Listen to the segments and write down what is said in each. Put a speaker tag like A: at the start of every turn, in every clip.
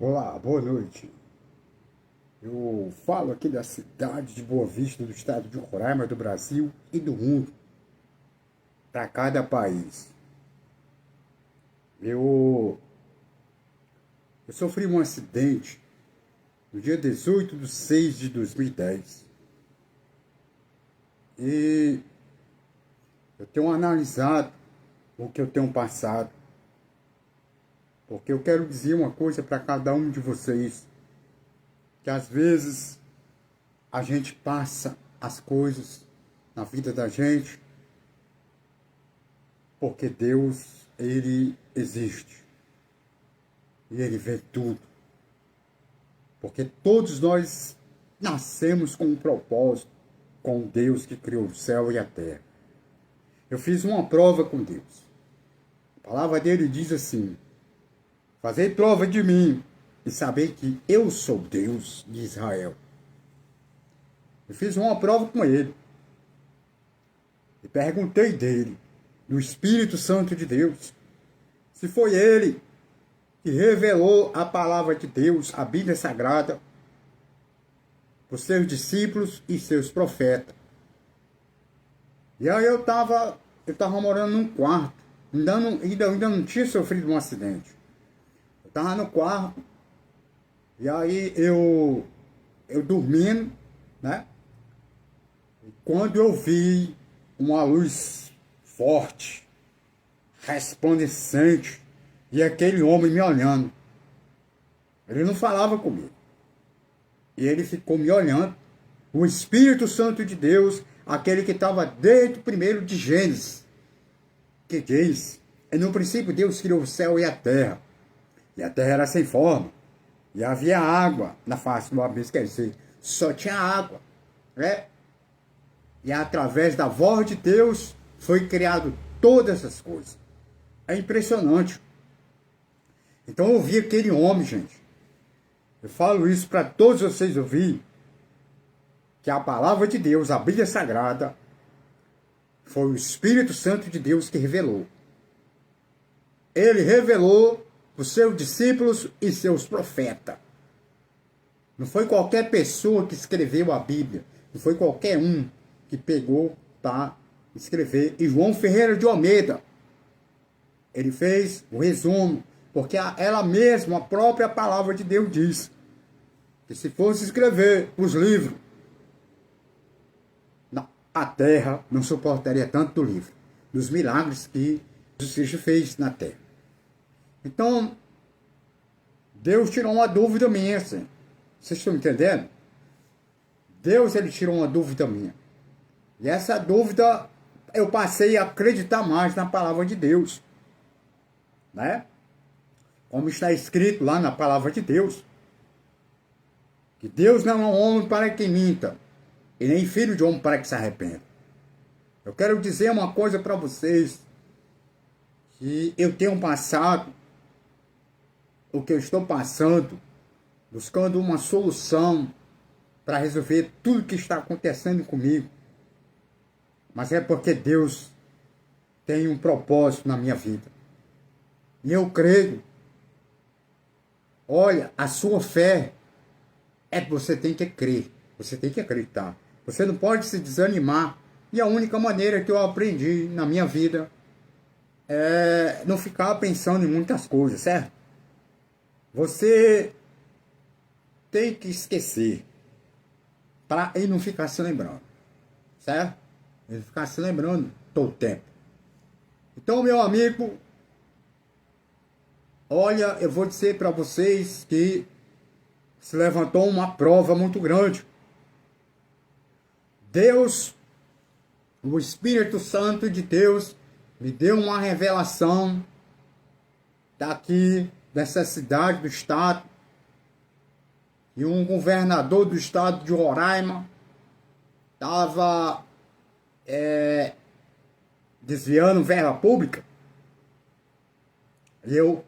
A: Olá, boa noite. Eu falo aqui da cidade de Boa Vista, do estado de Roraima, do Brasil e do mundo, para cada país. Eu, eu sofri um acidente no dia 18/6/2010 e eu tenho analisado o que eu tenho passado, porque eu quero dizer uma coisa para cada um de vocês, que às vezes a gente passa as coisas na vida da gente porque Deus, Ele existe e Ele vê tudo. Porque todos nós nascemos com um propósito, com Deus que criou o céu e a terra. Eu fiz uma prova com Deus. A palavra dele diz assim: fazei prova de mim e saber que eu sou Deus de Israel. Eu fiz uma prova com ele e perguntei dele, do Espírito Santo de Deus, se foi ele que revelou a palavra de Deus, a Bíblia Sagrada, para os seus discípulos e seus profetas. E aí eu estava morando num quarto, ainda não tinha sofrido um acidente. Eu estava no quarto, e aí eu dormindo, né? E quando eu vi uma luz forte, resplandecente, e aquele homem me olhando. Ele não falava comigo. E ele ficou me olhando. O Espírito Santo de Deus, aquele que estava desde o primeiro de Gênesis, que diz: e no princípio Deus criou o céu e a terra era sem forma, e havia água na face do abismo, quer dizer, só tinha água, né? E através da voz de Deus foi criado todas essas coisas. É impressionante. Então eu ouvi aquele homem, gente. Eu falo isso para todos vocês ouvirem, que a palavra de Deus, a Bíblia Sagrada, foi o Espírito Santo de Deus que revelou. Ele revelou para os seus discípulos e seus profetas. Não foi qualquer pessoa que escreveu a Bíblia. Não foi qualquer um que pegou para escrever. E João Ferreira de Almeida, ele fez o resumo, porque ela mesma, a própria palavra de Deus diz que se fosse escrever os livros, a terra não suportaria tanto livro, dos milagres que Jesus fez na terra. Então, Deus tirou uma dúvida minha, assim. Vocês estão entendendo? Deus, ele tirou uma dúvida minha. E essa dúvida, eu passei a acreditar mais na palavra de Deus, né? Como está escrito lá na palavra de Deus, que Deus não é um homem para que minta, e nem filho de homem para que se arrependa. Eu quero dizer uma coisa para vocês, que eu tenho passado, o que eu estou passando, buscando uma solução para resolver tudo que está acontecendo comigo. Mas é porque Deus tem um propósito na minha vida. E eu creio. Olha, a sua fé é que você tem que crer. Você tem que acreditar. Você não pode se desanimar. E a única maneira que eu aprendi na minha vida é não ficar pensando em muitas coisas, certo? Você tem que esquecer para ele não ficar se lembrando, certo? Ele ficar se lembrando todo o tempo. Então, meu amigo, olha, eu vou dizer para vocês que se levantou uma prova muito grande. Deus, o Espírito Santo de Deus, me deu uma revelação daqui, dessa cidade, do estado, e um governador do estado de Roraima estava desviando verba pública. E eu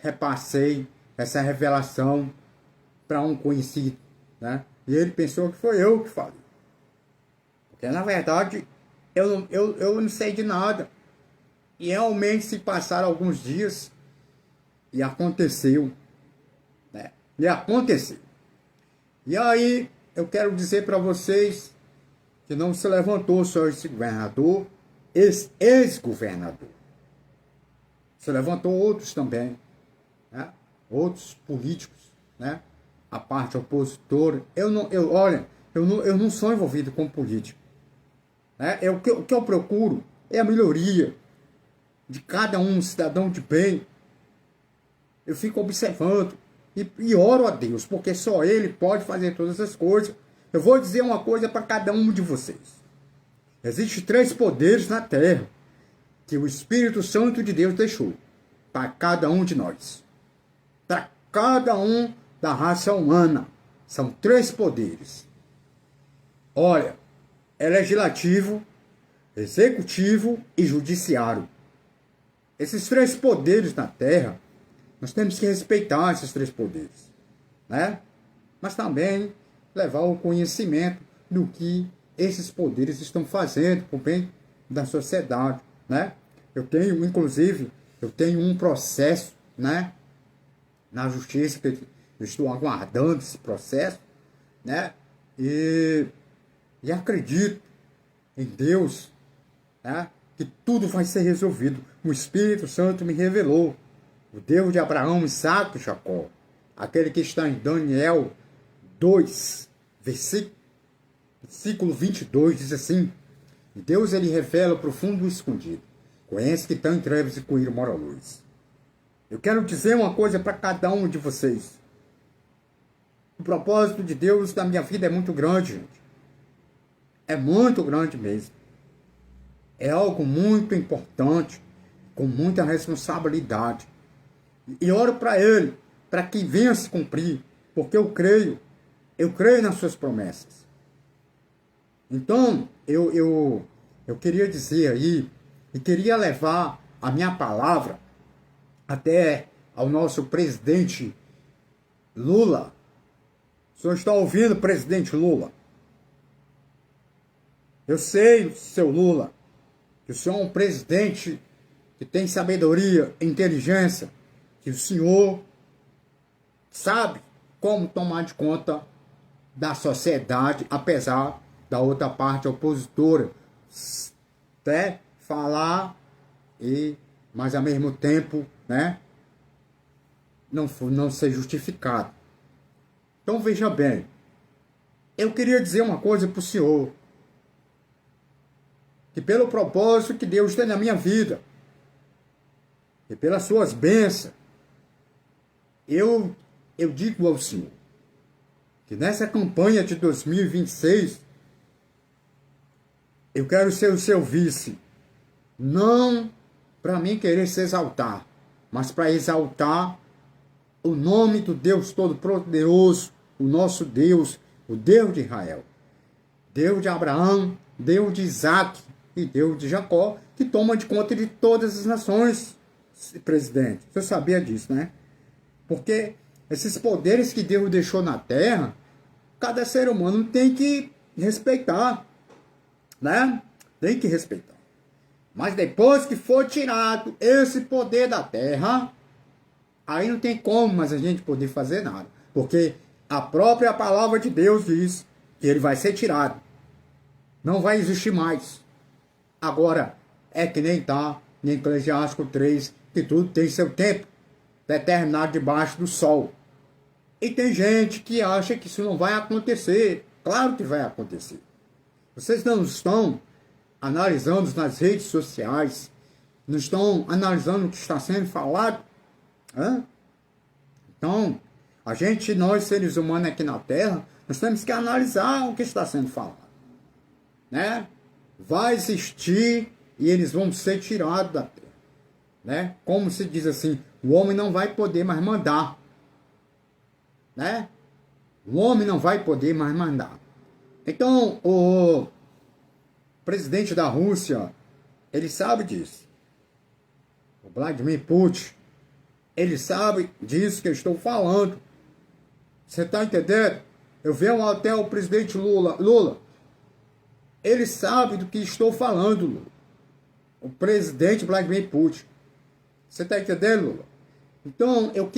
A: repassei essa revelação para um conhecido, né? E ele pensou que foi eu que falei. Porque, na verdade, eu não sei de nada. E realmente se passaram alguns dias e aconteceu, né? de acontecer. E aí, eu quero dizer para vocês que não se levantou só esse governador, esse ex-governador. Se levantou outros também, né? Outros políticos, né? A parte opositora. Olha, eu não sou envolvido com política. Né? O que eu procuro é a melhoria de cada um cidadão de bem. Eu fico observando e oro a Deus, porque só Ele pode fazer todas as coisas. Eu vou dizer uma coisa para cada um de vocês. Existem 3 poderes na terra que o Espírito Santo de Deus deixou para cada um de nós. Para cada um da raça humana. São 3 poderes. Olha, é legislativo, executivo e judiciário. Esses 3 poderes na terra, nós temos que respeitar esses 3 poderes, né? Mas também levar o conhecimento do que esses poderes estão fazendo para o bem da sociedade, né? Inclusive, eu tenho um processo, né, na justiça, que eu estou aguardando esse processo, né? E acredito em Deus, né, que tudo vai ser resolvido. O Espírito Santo me revelou. O Deus de Abraão, Isaque e Jacó. Aquele que está em Daniel 2, versículo 22, diz assim: Deus, ele revela o profundo e escondido. Conhece que estão em trevas e com ele mora a luz. Eu quero dizer uma coisa para cada um de vocês. O propósito de Deus na minha vida é muito grande, gente. É muito grande mesmo. É algo muito importante, com muita responsabilidade. E oro para Ele, para que venha se cumprir, porque eu creio nas suas promessas. Então, eu queria dizer aí, e queria levar a minha palavra até ao nosso presidente Lula. O senhor está ouvindo, presidente Lula? Eu sei, seu Lula, que o senhor é um presidente que tem sabedoria, inteligência, que o senhor sabe como tomar de conta da sociedade, apesar da outra parte opositora até falar, mas ao mesmo tempo, né, não ser justificado. Então veja bem, eu queria dizer uma coisa para o senhor, que pelo propósito que Deus tem na minha vida, e pelas suas bênçãos, eu digo ao senhor, que nessa campanha de 2026, eu quero ser o seu vice, não para mim querer se exaltar, mas para exaltar o nome do Deus Todo-Poderoso, o nosso Deus, o Deus de Israel, Deus de Abraão, Deus de Isaque e Deus de Jacó, que toma de conta de todas as nações, presidente. Você sabia disso, né? Porque esses poderes que Deus deixou na terra, cada ser humano tem que respeitar, né? Tem que respeitar. Mas depois que for tirado esse poder da terra, aí não tem como mais a gente poder fazer nada. Porque a própria palavra de Deus diz que ele vai ser tirado. Não vai existir mais. Agora, é que nem está em Eclesiástico 3, que tudo tem seu tempo determinado debaixo do sol. E tem gente que acha que isso não vai acontecer. Claro que vai acontecer. Vocês não estão analisando nas redes sociais, não estão analisando o que está sendo falado? Então, nós seres humanos aqui na Terra, nós temos que analisar o que está sendo falado, né? Vai existir e eles vão ser tirados da Terra, né? Como se diz assim, o homem não vai poder mais mandar, né? O homem não vai poder mais mandar. Então, o presidente da Rússia, ele sabe disso. O Vladimir Putin, ele sabe disso que eu estou falando. Você está entendendo? Eu venho até o presidente Lula. Ele sabe do que estou falando, Lula. O presidente Vladimir Putin. Você está entendendo, Lula? Então, eu